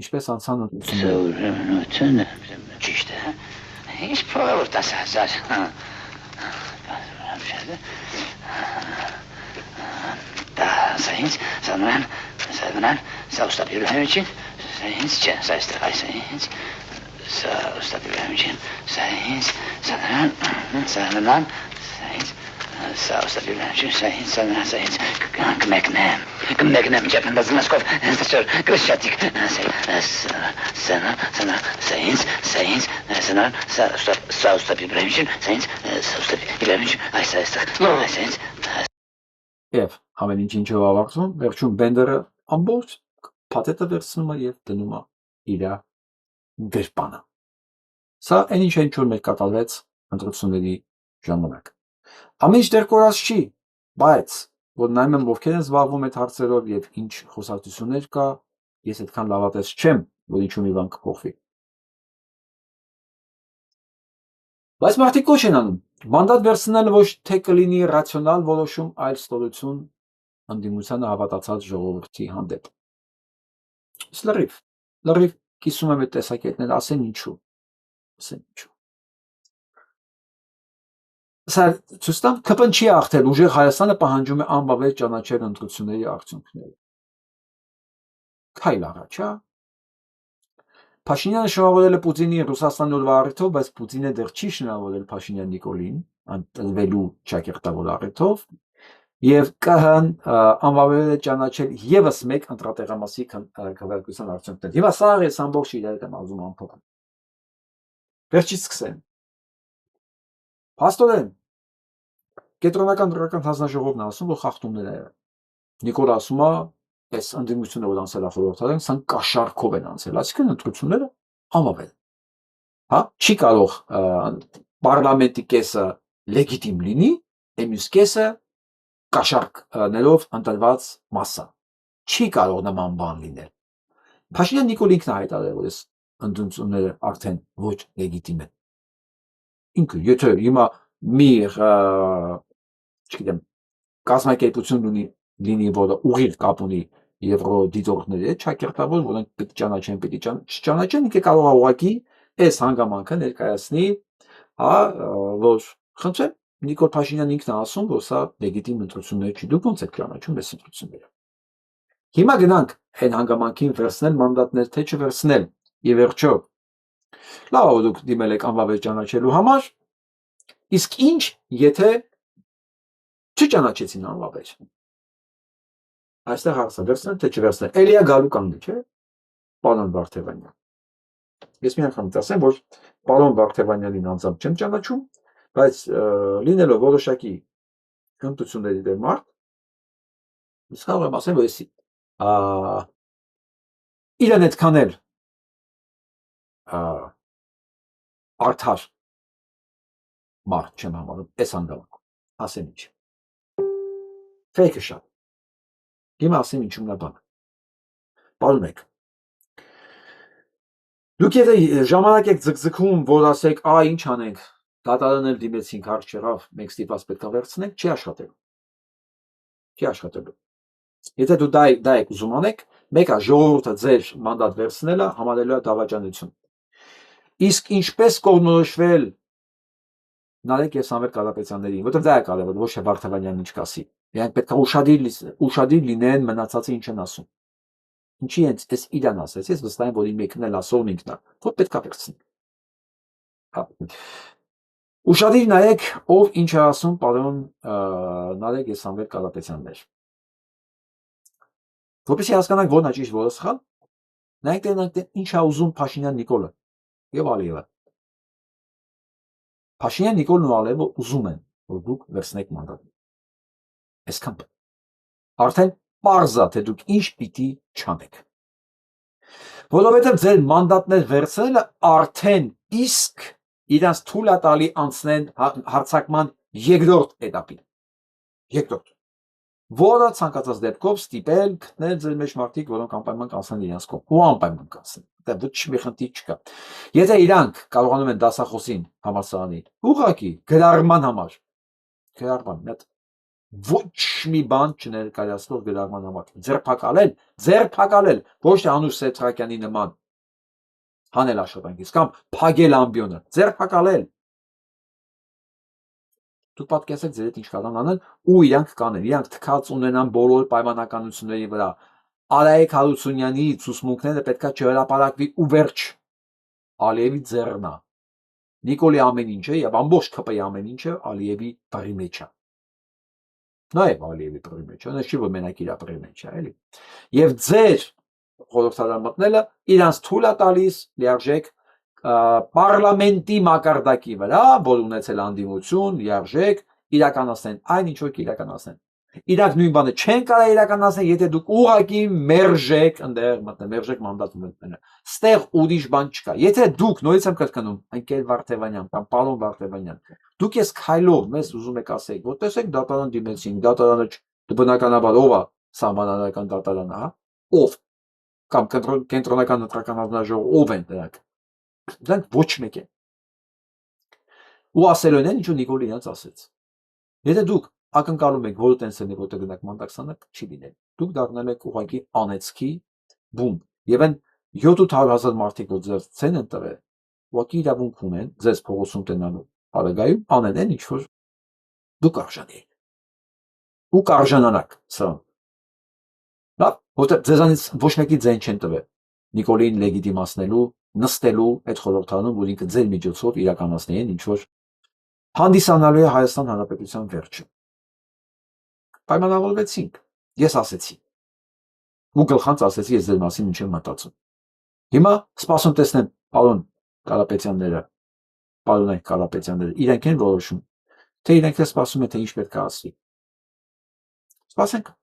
Ինչպես անցան ընտրությունները։ Ճիշտ է։ Ինչ փող տասազար։ Da, sayınız, sanıran, sağ usta bir ülkem için, sayınız, sağ istirhaj sayınız, sağ usta bir ülkem için, sayınız, sanıran, sayınız, sağ usta bir ülkem için, sayınız, sanıran, sayınız, kmeknem, Cephen Bazılmaskov, Sır, Kırışatik, sayınız, sanıran, sağ usta bir ülkem için, sayınız, sağ usta bir ülkem için, sayınız, Եվ ամեն ինչով ավարտվում, վերջում Բենդերը ամբողջ փաթեթը վերցնում է եւ դնում է իր գրպանը։ Սա այն ինչ որ մեր կատարվեց ընտրությունների ժամանակ։ Ամեն ինչ դեռ կորած չի, բայց որ նայում եմ ովքեր են զբաղվում այդ հարցերով եւ ինչ խոսակցություններ կա, ես այդքան լավատես չեմ, որ ինչու մի բան կփոխվի։ Բայց մարդիկ կոչ են անում մանդատ վերցնելը ոչ թե կլինի ռացիոնալ որոշում, այլ ստորություն ընդդիմությանը հավատացած ժողովրդի հանդեպ։ Լրիվ կիսում եմ այդ տեսակետները, ասեն ինչու։ Սա ցույց տամ կպնչի աղթել, ուժեղ Հայաստանը պահանջում է անբավեր ճանաչել ընտրությունների արդյունքները։ Քայլ առաջ, հա։ Փաշինյանը շնորհավորել է Պուտինի Ռուսաստանի օրվա առիթով, բայց Պուտինը դեռ չի շնորհավորել Փաշինյան Նիկոլին, ընտրվելու ճակերտավոր առիթով, եւ ԿՀ-ն անվավերել է ճանաչել եւս մեկ ընտրատեղամասի քվեարկության արդյունքներ։ Հիմա սա ես ամբողջ իրար եմ ասում ամփոփ։ Վերջից սկսեմ։ Փաստորեն կենտրոնական դրական հանձնաժողովն ասում, որ խախտումներ է եղել։ Նիկոլը ասում է, այս ընդդիմությունը որ անցել է խորհրդարան, սան կաշառքով են անցել, այսինքն ընտրությունները անվավել։ Հա, չի կարող պարլամենտի կեսը լեգիտիմ լինի, մյուս կեսը կաշառքներով ընտրված մասսա։ Չի կարող նման բան լինել։ Փաշինյան Նիկոլ ինքն է հայտարարել, որ այս ընդդիմությունները արդեն ոչ լեգիտիմ են։ Ինքը եթե հիմա մի չգիտեմ կազմակերպություն լինի, որը ուղիղ կապ ունի եվրո դիտորդների հետ, ճակերտավոր, որոնք պետք ճանաչեն, պետք չճանաչեն, ինքը կարող է ուղղակի այս հանգամանքը ներկայացնի, հա, որ խնդրեմ Նիկոլ Փաշինյանն ինքն է ասում, որ սա լեգիտիմ ընտրություններ չի, դուք ոնց եք ճանաչում այս ընտրությունները։ Հիմա գնանք այն հանգամանքին վերցնել մանդատներ, թե չվերցնել, եւ վերջո լավ է դուք դիմել եք անվավեր ճանաչելու համար, իսկ ինչ եթե չճանաչեցին անվավեր։ Այստեղ հարցը վերցնել, թե չվերցնել։ Էլիա գալու կանգ չէ, պարոն Վարդևանյան։ Ես մի անգամ ասեմ, որ պարոն Վարդևանյանին անձամբ չեմ ճանաչում, բայց լինելով որոշակի հմտությունների դեմ մարդ, ես կարող եմ ասեմ, որ ես իրեն այդքան էլ արդար մարդ չեմ համարում, այս հանգամանքում, ասեմ ինչ։ Ֆեյքը շատ։ Հիմա ասեմ ինչու նա բան։ Պարոն դուք եթե ժամանակ եք ձգձգում, որ ասեք, ինչ անենք, դատարան էլ դիմեցինք, հարց չեղավ, մենք ստիպված պետք է վերցնենք, չի աշխատելու։ Չի աշխատելու։ Եթե դու դա եք ուզում անեք, մեկը ժողովուրդը ձեր մանդատ վերցնելը համարելու է դավաճանություն։ Իսկ ինչպես կողմնորոշվել Նարեկ եւ Սամվել Կարապետյաններին, որտեղ դա է կարևոր, ոչ թե Վարդևանյանն ինչ կասի։ Իրանք պետք է ուշադիր լինեն մնացածը ինչ են ասում։ Ինչի հենց այս իրան ասես, ես վստահ եմ, որ մեկն էլ ասողն ինքն է, որ պետք է վերցնի։ Հա։ Ուշադիր նայեք, ով ինչ է ասում պարոն Նարեկ եւ Սամվել Կարապետյաններ։ Որպեսզի հասկանանք որն է ճիշտ, որը սխալ, նայեք ինչ է ուզում Փաշինյան Նիկոլը եւ Ալիևը։ Փաշինյան Նիկոլն ու Ալիևը ուզում են, որ դուք վերցնեք մանդատը։ Այսքան։ Արդեն պարզ է, թե դուք ինչ պիտի չանեք։ Որովհետև ձեր մանդատներ վերցնելը արդեն իսկ իրանց թույլ է տալի անցնեն հարձակման երկրորդ էտապին։ Երկրորդ։ Որը ցանկացած դեպքով ստիպել գտնել ձեր մեջ մարդիկ, որոնք անպայման կանցնեն իրենց կողմ, ու անպայման կանցնեն։ Դա ոչ մի խնդիր չկա։ Եթե իրանք կարողանում են դասախոսին համալսարանի ուղղակի գրառման համար, գրառման, ոչ մի բան չներկայացնող գրառման համար։ Ձերբակալել, ոչ թե Անուշ Սեթրակյանի նման հանել աշխատանքից կամ փակել ամբիոնը, ձերբակալել։ Դուք պատկերացեք ձեր հետ ինչ կարող անեն ու իրանք կանեն, իրանք թքած ունենան բոլոր պայմանականությունների վրա։ Արայիկ Հարությունյանի ցուսմունքները պետքա չհրապարակվի ու վերջ։ Ալիևի ձեռնա։ Նիկոլի ամեն ինչը եւ ամբողջ ԿՊ-ի ամեն ինչը Ալիևի բռի մեջ է։ Նաեւ Ալիևի բռի մեջ է, չի որ մենակ իր բռի մեջ է, էլի։ Եվ ձեր խորհրդարան մտնելը իրանց թույլ է տալիս լիարժեք պարլամենտի մակարդակի վրա, որ ունեցել անդիմություն, լիարժեք իրականացնեն այն ինչ որ իրականացնեն։ Իրանք նույն բանը չեն կարող իրականացնել, եթե դուք ուղակի մերժեք ընդեր մտնել, մերժեք մանդատները։ Ստեղ ուրիշ բան չկա։ Եթե դուք նորից եմ կրկնում, ընկեր Վարդևանյան կամ պարոն Վարդևանյան, դուք ես քայլով մեզ ուզում եք ասեք, որ տեսեք դատարան դիմեցին, դատարանը բնականաբար ով է սահմանադրական դատարանը, հա? Ով կամ կենտրոնական ընտրական հանձնաժողով ով են դրանք։ Դրանք ոչ մեկ են։ Ու ասելու են ինչ որ Նիկոլը իրենց ասեց։ Եթե դուք ակնկալում եք որ տենց լինի, որտեղ գնաք մանդակսանակ, չի լինել։ Դուք դառնալ եք ուղղակի անեցքի բում։ Եվ այն 700,000 մարդիկ որ ձեր ցեն են տվել, ուղղակի իրավունք ունեն ձեզ փողոցում տնանու արագայում անեն այն ինչ որ դուք արժանի եք։ Ու կարժանանաք սա։ Լավ, որտեղ ձեզանից ոչ մեկի ձեն չեն տվել Նիկոլին լեգիտիմացնելու, նստելու այդ խորհրդարանում, որ ինքը ձեր միջոցով իրականացնի այն ինչ որ հանդիսանալու է Հայաստան Հանրապետության վերջը։ Պայմանավորվեցինք, ես ասեցի։ Ու գլխանց ասեցի ես ձեր մասին ինչ եմ մտածում։ Հիմա սպասում տեսնեմ պարոն Կարապետյանները, պարոնայք Կարապետյանները, իրենք են որոշում, թե իրենք էլ սպասում են թե ինչ պետք է ասվի։ Սպասենք։